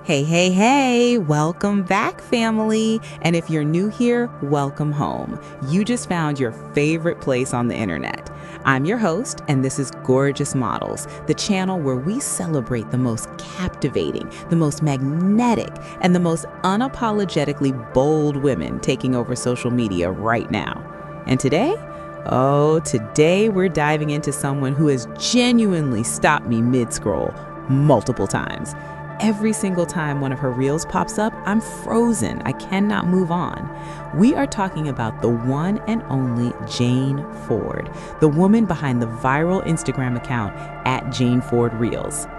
Hey, hey, hey, welcome back, family. And if you're new here, welcome home. You just found your favorite place on the internet. I'm your host, and this is Gorgeous Models, the channel where we celebrate the most captivating, the most magnetic, and the most unapologetically bold women taking over social media right now. And today? Oh, today we're diving into someone who has genuinely stopped me mid-scroll multiple times. Every single time one of her reels pops up, I'm frozen. I cannot move on. We are talking about the one and only Jane Ford, the woman behind the viral Instagram account @JaneFordReels.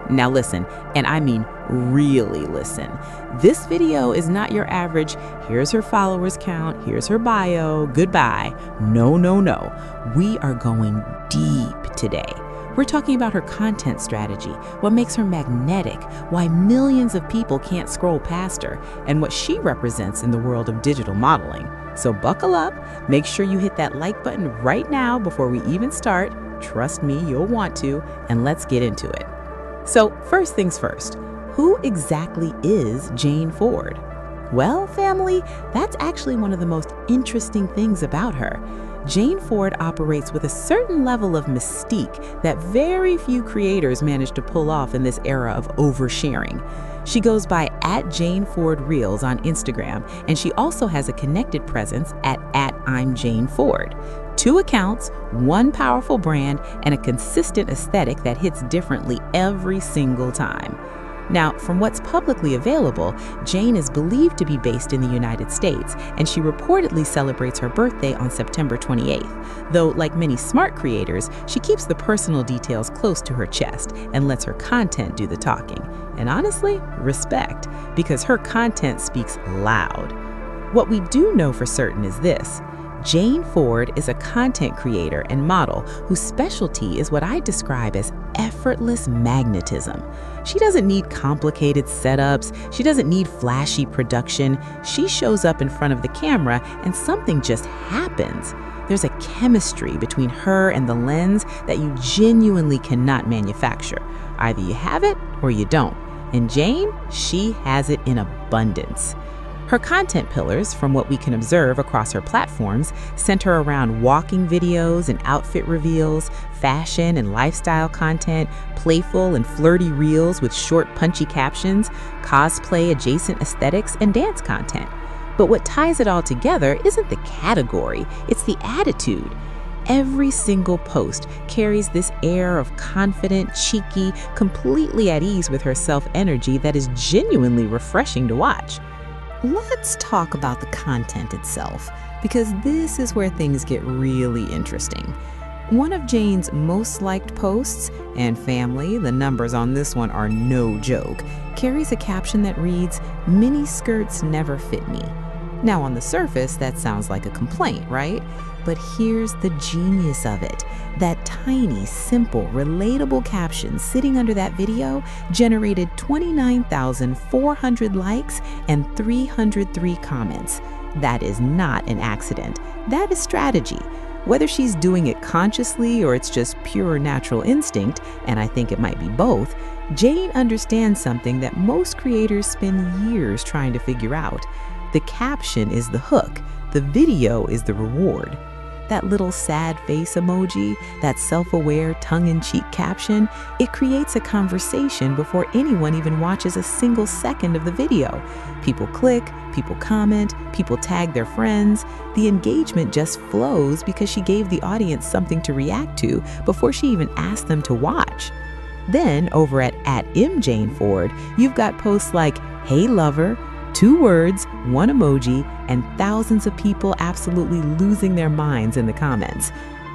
Now listen, and I mean really listen. This video is not your average, here's her followers count, here's her bio, goodbye. No, no, no. We are going deep today. We're talking about her content strategy, what makes her magnetic, why millions of people can't scroll past her, and what she represents in the world of digital modeling. So buckle up, make sure you hit that like button right now before we even start. Trust me, you'll want to, and let's get into it. So first things first, who exactly is Jane Ford? Well, family, that's actually one of the most interesting things about her. Jane Ford operates with a certain level of mystique that very few creators manage to pull off in this era of oversharing. She goes by @JaneFordReels on Instagram, and she also has a connected presence at @I'mJaneFord. 2 accounts, 1 powerful brand, and a consistent aesthetic that hits differently every single time. Now, from what's publicly available, Jane is believed to be based in the United States, and she reportedly celebrates her birthday on September 28th. Though, like many smart creators, she keeps the personal details close to her chest and lets her content do the talking. And honestly, respect, because her content speaks loud. What we do know for certain is this. Jane Ford is a content creator and model whose specialty is what I describe as effortless magnetism. She doesn't need complicated setups. She doesn't need flashy production. She shows up in front of the camera and something just happens. There's a chemistry between her and the lens that you genuinely cannot manufacture. Either you have it or you don't. And Jane, she has it in abundance. Her content pillars, from what we can observe across her platforms, center around walking videos and outfit reveals, fashion and lifestyle content, playful and flirty reels with short, punchy captions, cosplay-adjacent aesthetics, and dance content. But what ties it all together isn't the category, it's the attitude. Every single post carries this air of confident, cheeky, completely at ease with herself energy that is genuinely refreshing to watch. Let's talk about the content itself, because this is where things get really interesting. One of Jane's most liked posts, and family, the numbers on this one are no joke, carries a caption that reads, "Mini skirts never fit me." Now on the surface, that sounds like a complaint, right? But here's the genius of it. That tiny, simple, relatable caption sitting under that video generated 29,400 likes and 303 comments. That is not an accident. That is strategy. Whether she's doing it consciously or it's just pure natural instinct, and I think it might be both, Jane understands something that most creators spend years trying to figure out. The caption is the hook. The video is the reward. That little sad face emoji, that self-aware tongue-in-cheek caption, it creates a conversation before anyone even watches a single second of the video. People click, people comment, people tag their friends. The engagement just flows because she gave the audience something to react to before she even asked them to watch. Then over at @I'mJaneFord, you've got posts like, "Hey lover," 2 words, 1 emoji, and thousands of people absolutely losing their minds in the comments.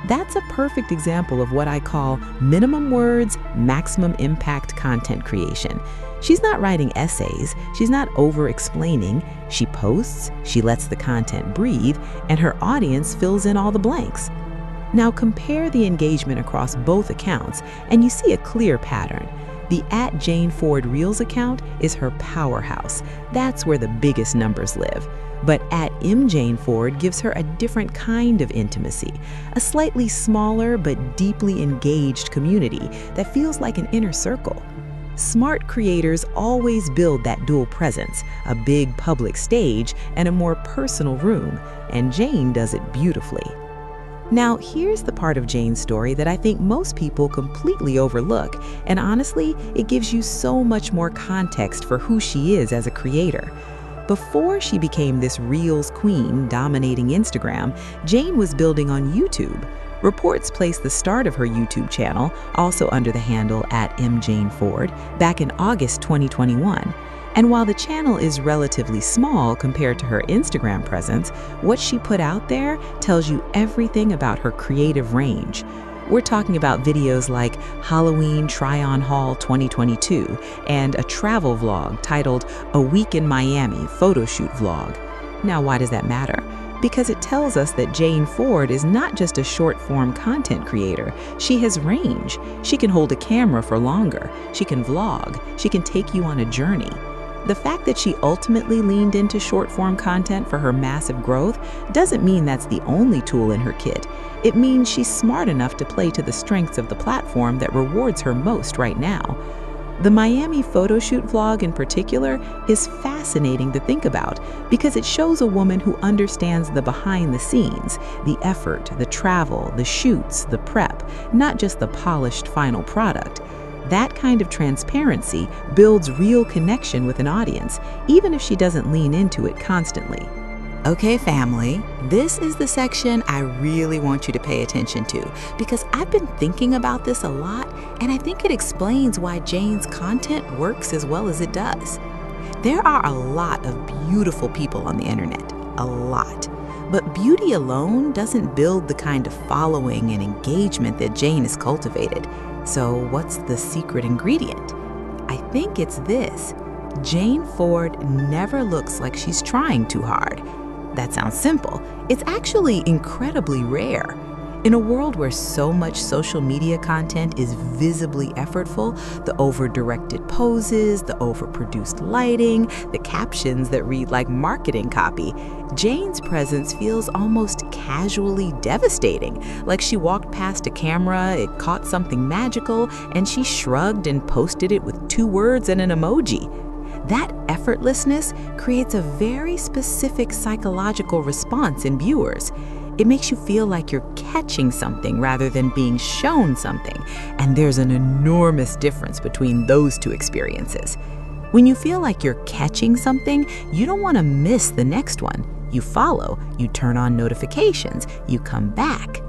That's a perfect example of what I call minimum words, maximum impact content creation. She's not writing essays, she's not over-explaining. She posts, she lets the content breathe, and her audience fills in all the blanks. Now compare the engagement across both accounts, and you see a clear pattern. The @JaneFordReels account is her powerhouse. That's where the biggest numbers live. But @I'mJaneFord gives her a different kind of intimacy, a slightly smaller but deeply engaged community that feels like an inner circle. Smart creators always build that dual presence, a big public stage and a more personal room, and Jane does it beautifully. Now, here's the part of Jane's story that I think most people completely overlook, and honestly, it gives you so much more context for who she is as a creator. Before she became this Reels queen dominating Instagram, Jane was building on YouTube. Reports place the start of her YouTube channel, also under the handle @mjaneford, back in August 2021. And while the channel is relatively small compared to her Instagram presence, what she put out there tells you everything about her creative range. We're talking about videos like Halloween Try-On Haul 2022 and a travel vlog titled A Week in Miami Photoshoot Vlog. Now, why does that matter? Because it tells us that Jane Ford is not just a short-form content creator. She has range. She can hold a camera for longer. She can vlog. She can take you on a journey. The fact that she ultimately leaned into short-form content for her massive growth doesn't mean that's the only tool in her kit. It means she's smart enough to play to the strengths of the platform that rewards her most right now. The Miami photoshoot vlog in particular is fascinating to think about because it shows a woman who understands the behind the scenes, the effort, the travel, the shoots, the prep, not just the polished final product. That kind of transparency builds real connection with an audience, even if she doesn't lean into it constantly. Okay, family, this is the section I really want you to pay attention to because I've been thinking about this a lot, and I think it explains why Jane's content works as well as it does. There are a lot of beautiful people on the internet, a lot. But beauty alone doesn't build the kind of following and engagement that Jane has cultivated. So what's the secret ingredient? I think it's this. Jane Ford never looks like she's trying too hard. That sounds simple. It's actually incredibly rare. In a world where so much social media content is visibly effortful, the over-directed poses, the overproduced lighting, the captions that read like marketing copy, Jane's presence feels almost casually devastating, like she walked past a camera, it caught something magical, and she shrugged and posted it with 2 words and an emoji. That effortlessness creates a very specific psychological response in viewers. It makes you feel like you're catching something rather than being shown something, and there's an enormous difference between those two experiences. When you feel like you're catching something, you don't want to miss the next one. You follow, you turn on notifications, you come back.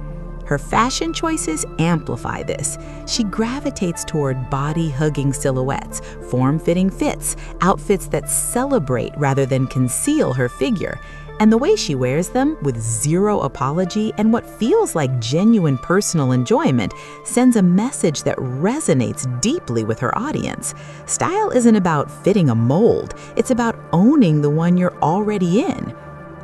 Her fashion choices amplify this. She gravitates toward body-hugging silhouettes, form-fitting fits, outfits that celebrate rather than conceal her figure. And the way she wears them, with zero apology and what feels like genuine personal enjoyment, sends a message that resonates deeply with her audience. Style isn't about fitting a mold, it's about owning the one you're already in.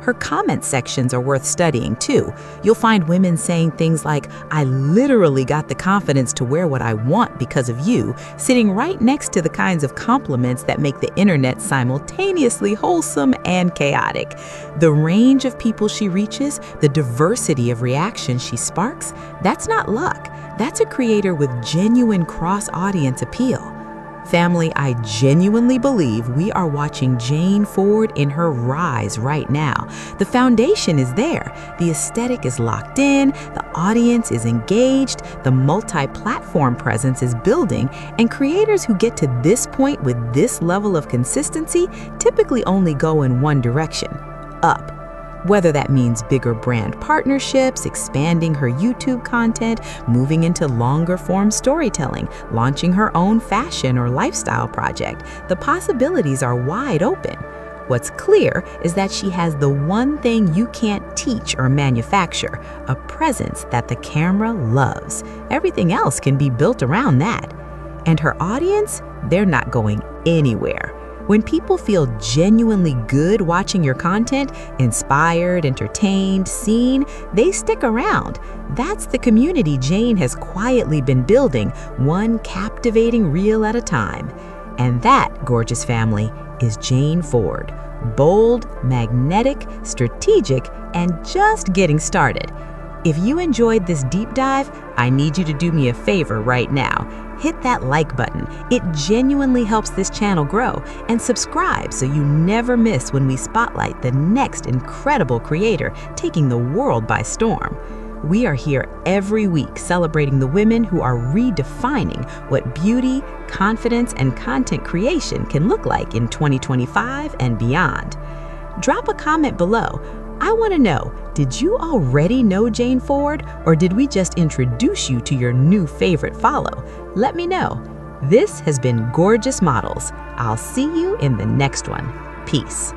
Her comment sections are worth studying too. You'll find women saying things like, "I literally got the confidence to wear what I want because of you," sitting right next to the kinds of compliments that make the internet simultaneously wholesome and chaotic. The range of people she reaches, the diversity of reactions she sparks, that's not luck. That's a creator with genuine cross-audience appeal. Family, I genuinely believe we are watching Jane Ford in her rise right now. The foundation is there, the aesthetic is locked in, the audience is engaged, the multi-platform presence is building, and creators who get to this point with this level of consistency typically only go in one direction, up. Whether that means bigger brand partnerships, expanding her YouTube content, moving into longer form storytelling, launching her own fashion or lifestyle project, the possibilities are wide open. What's clear is that she has the one thing you can't teach or manufacture, a presence that the camera loves. Everything else can be built around that. And her audience, they're not going anywhere. When people feel genuinely good watching your content, inspired, entertained, seen, they stick around. That's the community Jane has quietly been building, one captivating reel at a time. And that, gorgeous family, is Jane Ford. Bold, magnetic, strategic, and just getting started. If you enjoyed this deep dive, I need you to do me a favor right now. hit that like button. It genuinely helps this channel grow, and subscribe so you never miss when we spotlight the next incredible creator taking the world by storm. We are here every week celebrating the women who are redefining what beauty, confidence, and content creation can look like in 2025 and beyond. Drop a comment below. I want to know, did you already know Jane Ford, or did we just introduce you to your new favorite follow? Let me know. This has been Gorgeous Models. I'll see you in the next one. Peace.